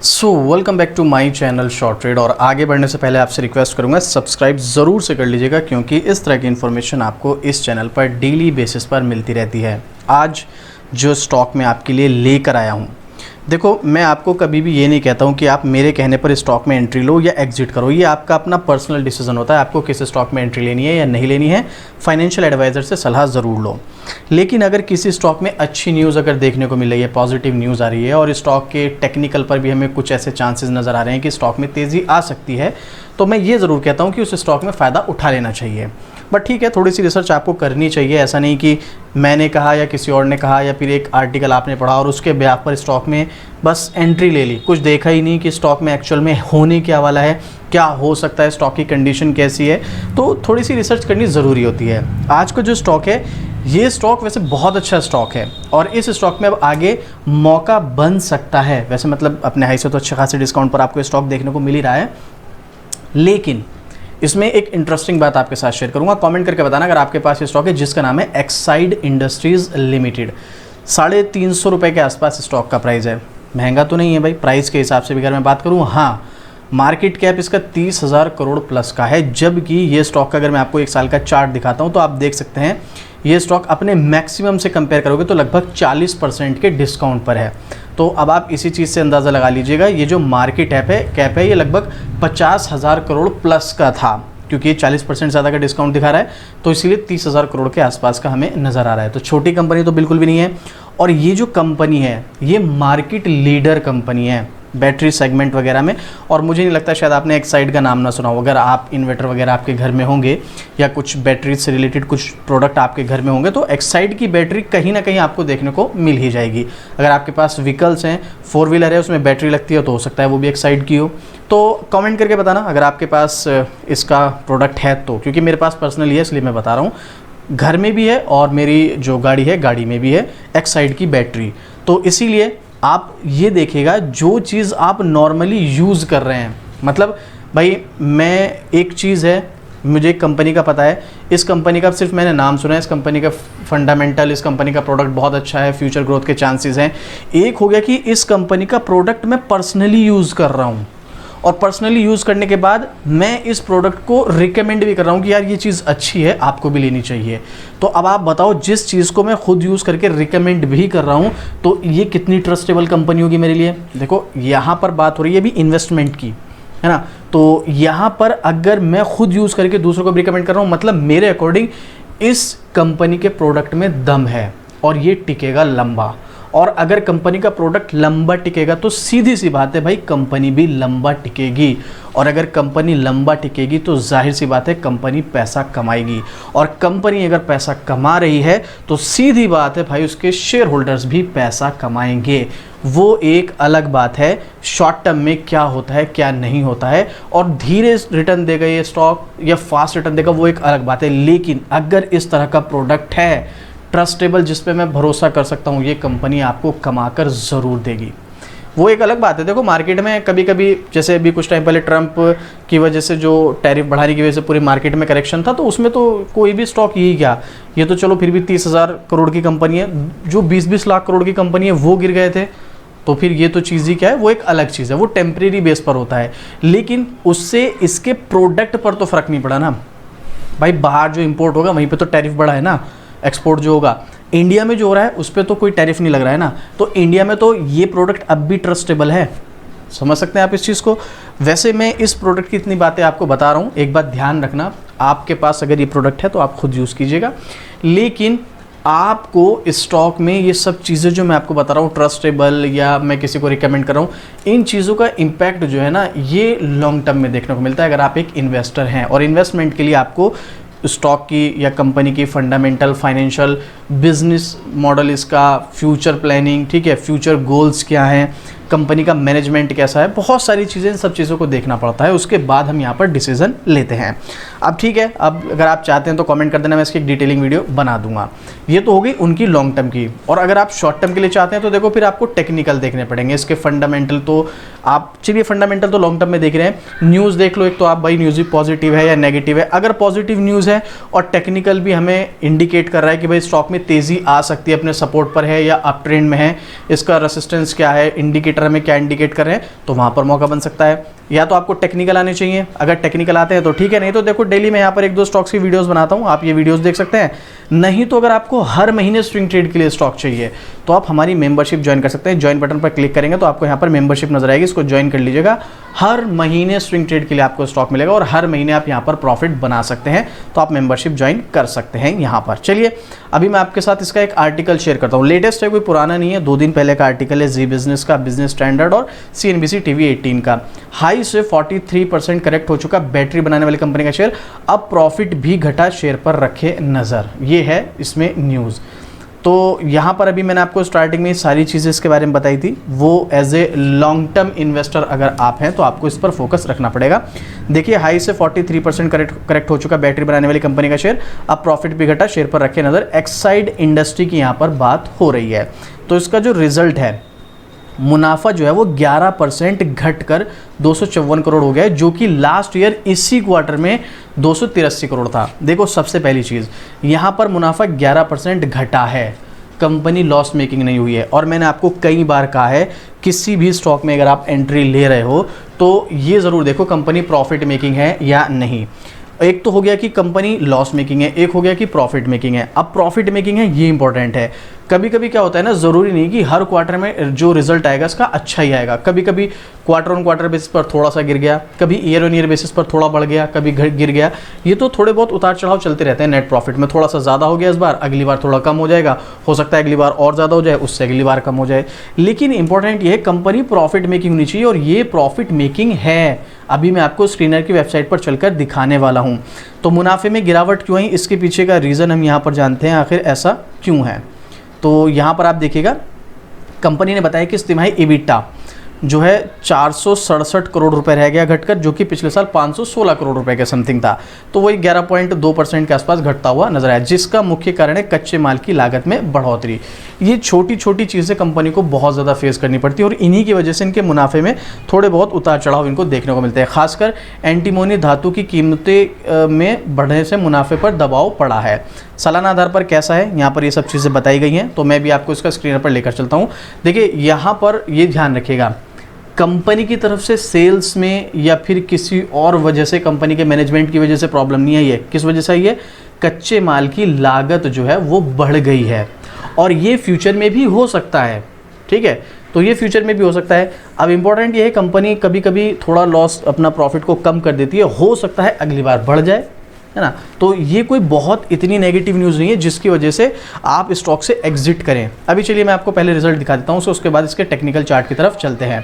Welcome back to my channel short trade. और आगे बढ़ने से पहले आपसे रिक्वेस्ट करूंगा सब्सक्राइब ज़रूर से कर लीजिएगा, क्योंकि इस तरह की इन्फॉर्मेशन आपको इस चैनल पर डेली बेसिस पर मिलती रहती है। आज जो स्टॉक मैं आपके लिए लेकर आया हूं, देखो मैं आपको कभी भी ये नहीं कहता हूं कि आप मेरे कहने पर स्टॉक में एंट्री लो या एग्जिट करो। ये आपका अपना पर्सनल डिसीजन होता है, आपको किस स्टॉक में एंट्री लेनी है या नहीं लेनी है। फाइनेंशियल एडवाइज़र से सलाह ज़रूर लो। लेकिन अगर किसी स्टॉक में अच्छी न्यूज़ अगर देखने को मिल रही है, पॉजिटिव न्यूज़ आ रही है और स्टॉक के टेक्निकल पर भी हमें कुछ ऐसे चांसेस नज़र आ रहे हैं कि स्टॉक में तेज़ी आ सकती है, तो मैं ये ज़रूर कहता हूँ कि उस स्टॉक में फ़ायदा उठा लेना चाहिए। बट ठीक है, थोड़ी सी रिसर्च आपको करनी चाहिए। ऐसा नहीं कि मैंने कहा या किसी और ने कहा या फिर एक आर्टिकल आपने पढ़ा और उसके ब्याह पर स्टॉक में बस एंट्री ले ली, कुछ देखा ही नहीं कि स्टॉक में एक्चुअल में होने क्या वाला है, क्या हो सकता है, स्टॉक की कंडीशन कैसी है। तो थोड़ी सी रिसर्च करनी ज़रूरी होती है। आज का जो स्टॉक है, ये स्टॉक वैसे बहुत अच्छा स्टॉक है और इस स्टॉक में अब आगे मौका बन सकता है। वैसे मतलब अपने हाई से तो अच्छे खासे डिस्काउंट पर आपको स्टॉक देखने को मिल ही रहा है, लेकिन इसमें एक इंटरेस्टिंग बात आपके साथ शेयर करूंगा। कमेंट करके बताना अगर आपके पास ये स्टॉक है, जिसका नाम है एक्साइड इंडस्ट्रीज़ लिमिटेड। 350 रुपये के आसपास स्टॉक का प्राइस है। महंगा तो नहीं है भाई, प्राइस के हिसाब से भी अगर मैं बात करूँ। हाँ, मार्केट कैप इसका 30,000 करोड़ प्लस का है, जबकि ये स्टॉक का अगर मैं आपको एक साल का चार्ट दिखाता हूँ तो आप देख सकते हैं ये स्टॉक अपने मैक्सिमम से कंपेयर करोगे तो लगभग 40% के डिस्काउंट पर है। तो अब आप इसी चीज़ से अंदाज़ा लगा लीजिएगा, ये जो मार्केट कैप है ये लगभग 50,000 करोड़ प्लस का था, क्योंकि ये 40% ज़्यादा का डिस्काउंट दिखा रहा है, तो इसीलिए 30,000 करोड़ के आसपास का हमें नज़र आ रहा है। तो छोटी कंपनी तो बिल्कुल भी नहीं है। और ये जो कंपनी है ये मार्केट लीडर कंपनी है बैटरी सेगमेंट वगैरह में। और मुझे नहीं लगता, शायद आपने एक्साइड का नाम ना सुना हो। अगर आप इन्वर्टर वगैरह आपके घर में होंगे या कुछ बैटरी से रिलेटेड कुछ प्रोडक्ट आपके घर में होंगे, तो एक्साइड की बैटरी कहीं ना कहीं आपको देखने को मिल ही जाएगी। अगर आपके पास व्हीकल्स हैं, 4 व्हीलर है, उसमें बैटरी लगती है, तो हो सकता है वो भी एक्साइड की हो। तो कमेंट करके बताना अगर आपके पास इसका प्रोडक्ट है तो, क्योंकि मेरे पास पर्सनली है इसलिए मैं बता रहा हूँ। घर में भी है और मेरी जो गाड़ी है, गाड़ी में भी है एक्साइड की बैटरी। तो इसीलिए आप ये देखिएगा, जो चीज़ आप नॉर्मली यूज़ कर रहे हैं, मतलब भाई मैं एक चीज़ है, मुझे एक कंपनी का पता है, इस कंपनी का सिर्फ मैंने नाम सुना है, इस कंपनी का फंडामेंटल, इस कंपनी का प्रोडक्ट बहुत अच्छा है, फ्यूचर ग्रोथ के चांसेस हैं। एक हो गया कि इस कंपनी का प्रोडक्ट मैं पर्सनली यूज़ कर रहा हूँ और पर्सनली यूज़ करने के बाद मैं इस प्रोडक्ट को रिकमेंड भी कर रहा हूँ कि यार ये चीज़ अच्छी है, आपको भी लेनी चाहिए। तो अब आप बताओ, जिस चीज़ को मैं खुद यूज़ करके रिकमेंड भी कर रहा हूँ, तो ये कितनी ट्रस्टेबल कंपनी होगी मेरे लिए। देखो यहाँ पर बात हो रही है अभी इन्वेस्टमेंट की, है ना। तो यहाँ पर अगर मैं खुद यूज़ करके दूसरों को भी रिकमेंड कर रहा हूँ, मतलब मेरे अकॉर्डिंग इस कंपनी के प्रोडक्ट में दम है और ये टिकेगा लंबा। और अगर कंपनी का प्रोडक्ट लंबा टिकेगा तो सीधी सी बात है भाई, कंपनी भी लंबा टिकेगी। और अगर कंपनी लंबा टिकेगी तो जाहिर सी बात है कंपनी पैसा कमाएगी। और कंपनी अगर पैसा कमा रही है तो सीधी बात है भाई, उसके शेयर होल्डर्स भी पैसा कमाएंगे। वो एक अलग बात है, शॉर्ट टर्म में क्या होता है क्या नहीं होता है, और धीरे रिटर्न देगा ये स्टॉक या फास्ट रिटर्न देगा, वो एक अलग बात है। लेकिन अगर इस तरह का प्रोडक्ट है ट्रस्टेबल, जिस पे मैं भरोसा कर सकता हूँ, ये कंपनी आपको कमाकर ज़रूर देगी, वो एक अलग बात है। देखो मार्केट में कभी कभी, जैसे अभी कुछ टाइम पहले ट्रंप की वजह से जो टैरिफ बढ़ाने की वजह से पूरी मार्केट में करेक्शन था, तो उसमें तो कोई भी स्टॉक यही गया। ये तो चलो फिर भी 30,000 करोड़ की कंपनी है, जो 20-20 लाख करोड़ की कंपनी है वो गिर गए थे। तो फिर ये तो चीज़ ही क्या है, वो एक अलग चीज़ है, वो टेम्प्रेरी बेस पर होता है। लेकिन उससे इसके प्रोडक्ट पर तो फ़र्क नहीं पड़ा ना भाई। बाहर जो इम्पोर्ट होगा वहीं पर तो टैरिफ बढ़ा है ना, एक्सपोर्ट जो होगा। इंडिया में जो हो रहा है उस पर तो कोई टैरिफ नहीं लग रहा है ना। तो इंडिया में तो ये प्रोडक्ट अब भी ट्रस्टेबल है, समझ सकते हैं आप इस चीज़ को। वैसे मैं इस प्रोडक्ट की इतनी बातें आपको बता रहा हूँ, एक बात ध्यान रखना, आपके पास अगर ये प्रोडक्ट है तो आप खुद यूज़ कीजिएगा। लेकिन आपको स्टॉक में ये सब चीज़ें जो मैं आपको बता रहा हूँ, ट्रस्टेबल या मैं किसी को रिकमेंड कर रहा हूँ, इन चीज़ों का इम्पैक्ट जो है ना, ये लॉन्ग टर्म में देखने को मिलता है अगर आप एक इन्वेस्टर हैं। और इन्वेस्टमेंट के लिए आपको स्टॉक की या कंपनी की फंडामेंटल, फाइनेंशियल, बिजनेस मॉडल, इसका फ्यूचर प्लानिंग, ठीक है, फ्यूचर गोल्स क्या हैं, कंपनी का मैनेजमेंट कैसा है, बहुत सारी चीज़ें, इन सब चीज़ों को देखना पड़ता है। उसके बाद हम यहाँ पर डिसीजन लेते हैं। अब ठीक है, अब अगर आप चाहते हैं तो कमेंट कर देना, मैं इसकी एक डिटेलिंग वीडियो बना दूंगा। ये तो हो गई उनकी लॉन्ग टर्म की। और अगर आप शॉर्ट टर्म के लिए चाहते हैं तो देखो फिर आपको टेक्निकल देखने पड़ेंगे, इसके फंडामेंटल। तो आप चलिए फंडामेंटल तो लॉन्ग टर्म में देख रहे हैं, न्यूज़ देख लो एक तो आप भाई, न्यूज़ भी पॉजिटिव है या नेगेटिव है। अगर पॉजिटिव न्यूज़ है और टेक्निकल भी हमें इंडिकेट कर रहा है कि भाई स्टॉक में तेज़ी आ सकती है, अपने सपोर्ट पर है या अप ट्रेंड में है, इसका रेसिस्टेंस क्या है, इंडिकेटर इंडिकेटर हमें क्या इंडिकेट कर रहे हैं, तो वहाँ पर मौका बन सकता है। या तो आपको टेक्निकल आने चाहिए, अगर टेक्निकल आते हैं तो ठीक है, नहीं तो देखो डेली मैं यहाँ पर 1-2 स्टॉक्स की वीडियोस बनाता हूँ, आप ये वीडियोस देख सकते हैं। नहीं तो अगर आपको हर महीने स्विंग ट्रेड के लिए स्टॉक चाहिए तो आप हमारी मेंबरशिप ज्वाइन कर सकते हैं। ज्वाइन बटन पर क्लिक करेंगे तो आपको यहाँ पर मेंबरशिप नजर आएगी, इसको ज्वाइन कर लीजिएगा। हर महीने स्विंग ट्रेड के लिए आपको स्टॉक मिलेगा और हर महीने आप यहाँ पर प्रॉफिट बना सकते हैं, तो आप मेंबरशिप ज्वाइन कर सकते हैं यहाँ पर। चलिए अभी मैं आपके साथ इसका एक आर्टिकल शेयर करता हूँ, लेटेस्ट है, कोई पुराना नहीं है, 2 दिन पहले का आर्टिकल है, जी बिजनेस का, बिजनेस स्टैंडर्ड और CNBC TV 18 का। हाई से 43% करेक्ट हो चुका बैटरी बनाने वाली कंपनी का शेयर, अब प्रॉफिट भी घटा, शेयर पर रखे नजर, ये है इसमें न्यूज़। तो यहाँ पर अभी मैंने आपको स्टार्टिंग में सारी चीज़ें इसके बारे में बताई थी, वो as a long term investor अगर आप हैं तो आपको इस पर फोकस रखना पड़ेगा। देखिए हाई से 43% करेक्ट हो चुका बैटरी बनाने वाली कंपनी का शेयर, अब प्रॉफिट भी घटा, शेयर पर रखे नज़र। एक्साइड इंडस्ट्री की यहाँ पर बात हो रही है, तो इसका जो रिजल्ट है, मुनाफा जो है वो 11% घटकर 254 करोड़ हो गया है, जो कि लास्ट ईयर इसी क्वार्टर में 283 करोड़ था। देखो सबसे पहली चीज़, यहाँ पर मुनाफा 11% घटा है, कंपनी लॉस मेकिंग नहीं हुई है। और मैंने आपको कई बार कहा है, किसी भी स्टॉक में अगर आप एंट्री ले रहे हो तो ये ज़रूर देखो कंपनी प्रॉफिट मेकिंग है या नहीं। एक तो हो गया कि कंपनी लॉस मेकिंग है, एक हो गया कि प्रॉफिट मेकिंग है। अब प्रॉफिट मेकिंग है ये इंपॉर्टेंट है। कभी कभी क्या होता है ना, ज़रूरी नहीं कि हर क्वार्टर में जो रिजल्ट आएगा इसका अच्छा ही आएगा। कभी कभी क्वार्टर ऑन क्वार्टर बेसिस पर थोड़ा सा गिर गया, कभी ईयर ऑन ईयर बेसिस पर थोड़ा बढ़ गया, कभी गिर गया, ये तो थोड़े बहुत उतार चढ़ाव चलते रहते हैं। नेट प्रॉफिट में थोड़ा सा ज़्यादा हो गया इस बार, अगली बार थोड़ा कम हो जाएगा, हो सकता है अगली बार और ज़्यादा हो जाए, उससे अगली बार कम हो जाए। लेकिन इंपॉर्टेंट ये है कंपनी प्रॉफिट मेकिंग होनी चाहिए, और ये प्रॉफिट मेकिंग है। अभी मैं आपको स्क्रीनर की वेबसाइट पर चलकर दिखाने वाला हूँ। तो मुनाफे में गिरावट क्यों आई, इसके पीछे का रीज़न हम यहाँ पर जानते हैं, आखिर ऐसा क्यों है। तो यहाँ पर आप देखिएगा, कंपनी ने बताया कि इस तिमाही EBITDA जो है 467 करोड़ रुपए रह गया घटकर, जो कि पिछले साल 516 करोड़ रुपए के समथिंग था। तो वही 11.2% के आसपास घटता हुआ नजर आया, जिसका मुख्य कारण है कच्चे माल की लागत में बढ़ोतरी। ये छोटी छोटी चीज़ें कंपनी को बहुत ज़्यादा फेस करनी पड़ती है, और इन्हीं की वजह से इनके मुनाफे में थोड़े बहुत उतार चढ़ाव इनको देखने को मिलते हैं। खासकर एंटीमोनी धातु की कीमतें में बढ़ने से मुनाफे पर दबाव पड़ा है। सालाना आधार पर कैसा है, यहाँ पर ये सब चीज़ें बताई गई हैं, तो मैं भी आपको इसका स्क्रीनर पर लेकर चलता हूँ। देखिए यहाँ पर ये ध्यान रखिएगा, कंपनी की तरफ से सेल्स में या फिर किसी और वजह से, कंपनी के मैनेजमेंट की वजह से प्रॉब्लम नहीं आई है। किस वजह से आई है, कच्चे माल की लागत जो है वो बढ़ गई है, और ये फ्यूचर में भी हो सकता है। ठीक है, तो ये फ्यूचर में भी हो सकता है। अब इंपॉर्टेंट ये है, कंपनी कभी कभी थोड़ा लॉस, अपना प्रॉफिट को कम कर देती है, हो सकता है अगली बार बढ़ जाए, है ना। तो ये कोई बहुत इतनी नेगेटिव न्यूज़ नहीं है जिसकी वजह से आप स्टॉक से एग्जिट करें। अभी चलिए मैं आपको पहले रिजल्ट दिखा देता हूँ, उसके बाद इसके टेक्निकल चार्ट की तरफ चलते हैं।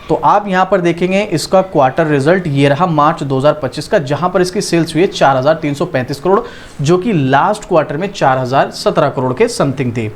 तो आप यहाँ पर देखेंगे इसका क्वार्टर रिजल्ट ये रहा मार्च 2025 का, जहाँ पर इसकी सेल्स हुई है 4335 करोड़, जो कि लास्ट क्वार्टर में 4017 करोड़ के समथिंग थी।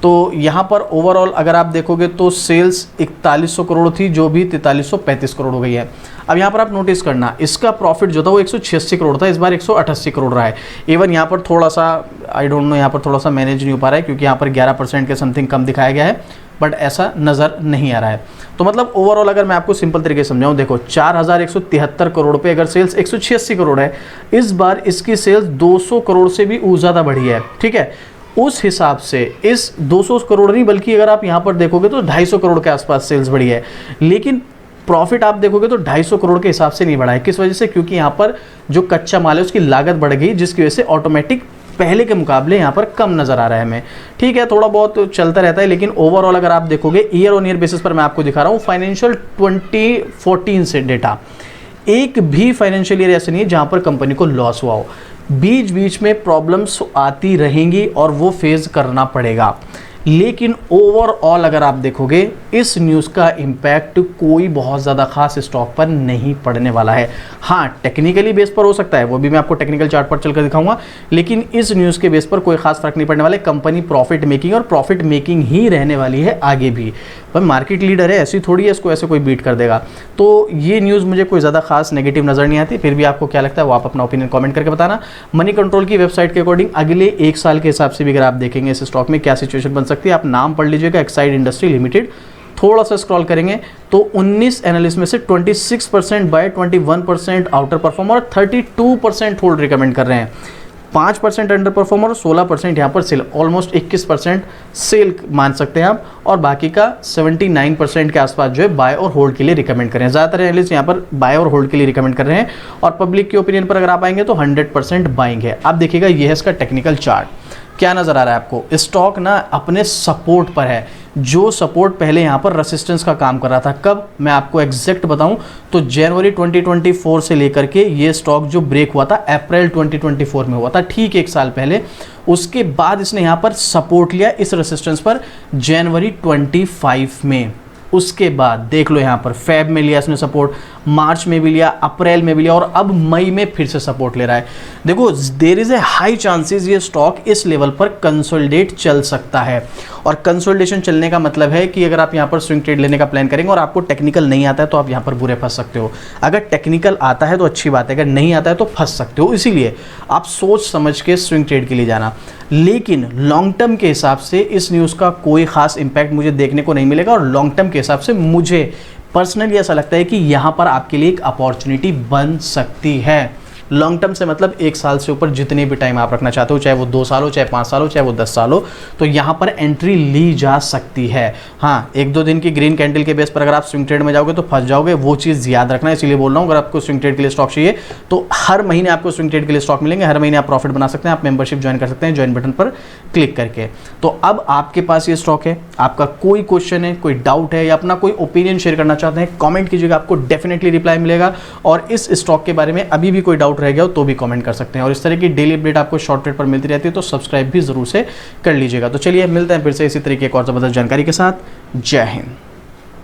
तो यहाँ पर ओवरऑल अगर आप देखोगे तो सेल्स 4100 करोड़ थी, जो भी 4335 करोड़ हो गई है। अब यहाँ पर आप नोटिस करना, इसका प्रॉफिट जो था वो 186 करोड़ था, इस बार 188 करोड़ रहा है। इवन यहाँ पर थोड़ा सा आई डोंट नो, यहाँ पर थोड़ा सा मैनेज नहीं हो पा रहा है, क्योंकि यहाँ पर 11% के समथिंग कम दिखाया गया है, बट ऐसा नज़र नहीं आ रहा है। तो मतलब ओवरऑल अगर मैं आपको सिंपल तरीके से समझाऊं, देखो 4173 करोड़ पे अगर सेल्स 186 करोड़ है, इस बार इसकी सेल्स 200 करोड़ से भी ज़्यादा बढ़ी है। ठीक है, उस हिसाब से इस 200 करोड़ नहीं, बल्कि अगर आप यहाँ पर देखोगे तो 250 करोड़ के आसपास सेल्स बढ़ी है। लेकिन प्रॉफिट आप देखोगे तो 250 करोड़ के हिसाब से नहीं बढ़ा है। किस वजह से, क्योंकि यहाँ पर जो कच्चा माल है उसकी लागत बढ़ गई, जिसकी वजह से ऑटोमेटिक पहले के मुकाबले यहाँ पर कम नज़र आ रहा है हमें। ठीक है, थोड़ा बहुत चलता रहता है, लेकिन ओवरऑल अगर आप देखोगे ईयर ऑन ईयर बेसिस पर मैं आपको दिखा रहा हूँ फाइनेंशियल 2014 से डेटा, एक भी फाइनेंशियल ईयर ऐसे नहीं है जहाँ पर कंपनी को लॉस हुआ हो। बीच बीच में प्रॉब्लम्स आती रहेंगी और वो फेस करना पड़ेगा, लेकिन ओवरऑल अगर आप देखोगे इस न्यूज़ का इम्पैक्ट कोई बहुत ज़्यादा खास स्टॉक पर नहीं पड़ने वाला है। हाँ, टेक्निकली बेस पर हो सकता है, वो भी मैं आपको टेक्निकल चार्ट पर चलकर दिखाऊंगा, लेकिन इस न्यूज़ के बेस पर कोई खास फर्क नहीं पड़ने वाला है। कंपनी प्रॉफिट मेकिंग और प्रॉफिट मेकिंग ही रहने वाली है आगे भी। पर मार्केट लीडर है, ऐसी थोड़ी है इसको ऐसे कोई बीट कर देगा। तो ये न्यूज़ मुझे कोई ज़्यादा खास नेगेटिव नज़र नहीं आती। फिर भी आपको क्या लगता है वो आप अपना ओपिनियन कमेंट करके बताना। मनी कंट्रोल की वेबसाइट के अकॉर्डिंग अगले 1 साल के हिसाब से भी अगर आप देखेंगे इस स्टॉक में क्या सिचुएशन बन सकती है, आप नाम पढ़ लीजिएगा, एक्साइड इंडस्ट्री लिमिटेड। थोड़ा सा स्क्रॉल करेंगे तो 19 एनालिस्ट में से 26% बाय, 21% आउटर परफॉर्म और 32% होल्ड रिकमेंड कर रहे हैं। 5% अंडर परफॉर्मर और 16% यहाँ पर सेल, ऑलमोस्ट 21% सेल मान सकते हैं आप, और बाकी का 79% के आसपास जो है बाय और होल्ड के लिए रिकमेंड कर रहे हैं। ज़्यादातर एनालिस्ट यहाँ पर बाय और होल्ड के लिए रिकमेंड कर रहे हैं, और पब्लिक की ओपिनियन पर अगर आप आएंगे तो 100% बाइंग है। आप देखिएगा ये है इसका टेक्निकल चार्ट, क्या नज़र आ रहा है आपको, स्टॉक ना अपने सपोर्ट पर है, जो सपोर्ट पहले यहाँ पर रेसिस्टेंस का काम कर रहा था। कब, मैं आपको एग्जैक्ट बताऊं तो जनवरी 2024 से लेकर के ये स्टॉक जो ब्रेक हुआ था अप्रैल 2024 में हुआ था, ठीक 1 साल पहले। उसके बाद इसने यहाँ पर सपोर्ट लिया इस रेसिस्टेंस पर जनवरी 25 में। उसके बाद देख लो यहाँ पर फेब में लिया इसने सपोर्ट, मार्च में भी लिया, अप्रैल में भी लिया, और अब मई में फिर से सपोर्ट ले रहा है। देखो there is a high chances ये स्टॉक इस लेवल पर कंसोलिडेट चल सकता है, और कंसोलिडेशन चलने का मतलब है कि अगर आप यहाँ पर स्विंग ट्रेड लेने का प्लान करेंगे और आपको टेक्निकल नहीं आता है तो आप यहाँ पर बुरे फंस सकते हो। अगर टेक्निकल आता है तो अच्छी बात है, अगर नहीं आता है तो फंस सकते हो। इसीलिए आप सोच समझ के स्विंग ट्रेड के लिए जाना, लेकिन लॉन्ग टर्म के हिसाब से इस न्यूज़ का कोई खास इंपैक्ट मुझे देखने को नहीं मिलेगा, और लॉन्ग टर्म के हिसाब से मुझे पर्सनली ऐसा लगता है कि यहाँ पर आपके लिए एक अपॉर्चुनिटी बन सकती है। लॉन्ग टर्म से मतलब 1 साल से ऊपर जितने भी टाइम आप रखना चाहते हो, चाहे वो 2 साल हो, चाहे 5 साल हो, चाहे वो 10 साल हो, तो यहाँ पर एंट्री ली जा सकती है। हाँ, 1-2 दिन की ग्रीन कैंडल के बेस पर अगर आप स्विंग ट्रेड में जाओगे तो फंस जाओगे, वो चीज़ याद रखना है। इसलिए बोल रहा हूँ, अगर आपको स्विंग ट्रेड के लिए स्टॉक चाहिए तो हर महीने आपको स्विंग ट्रेड के लिए स्टॉक मिलेंगे, हर महीने आप प्रॉफिट बना सकते हैं। आप मेंबरशिप ज्वाइन कर सकते हैं ज्वाइन बटन पर क्लिक करके। तो अब आपके पास ये स्टॉक है, आपका कोई क्वेश्चन है, कोई डाउट है, या अपना कोई ओपिनियन शेयर करना चाहते हैं, कमेंट कीजिएगा, आपको डेफिनेटली रिप्लाई मिलेगा। और इस स्टॉक के बारे में अभी भी कोई डाउट रह गया हो तो भी कमेंट कर सकते हैं। और इस तरह की डेली अपडेट आपको शॉर्ट ट्रेड पर मिलती रहती है, तो सब्सक्राइब भी जरूर से कर लीजिएगा। तो चलिए मिलते हैं फिर से इसी तरीके एक और जबरदस्त जानकारी के साथ। जय हिंद।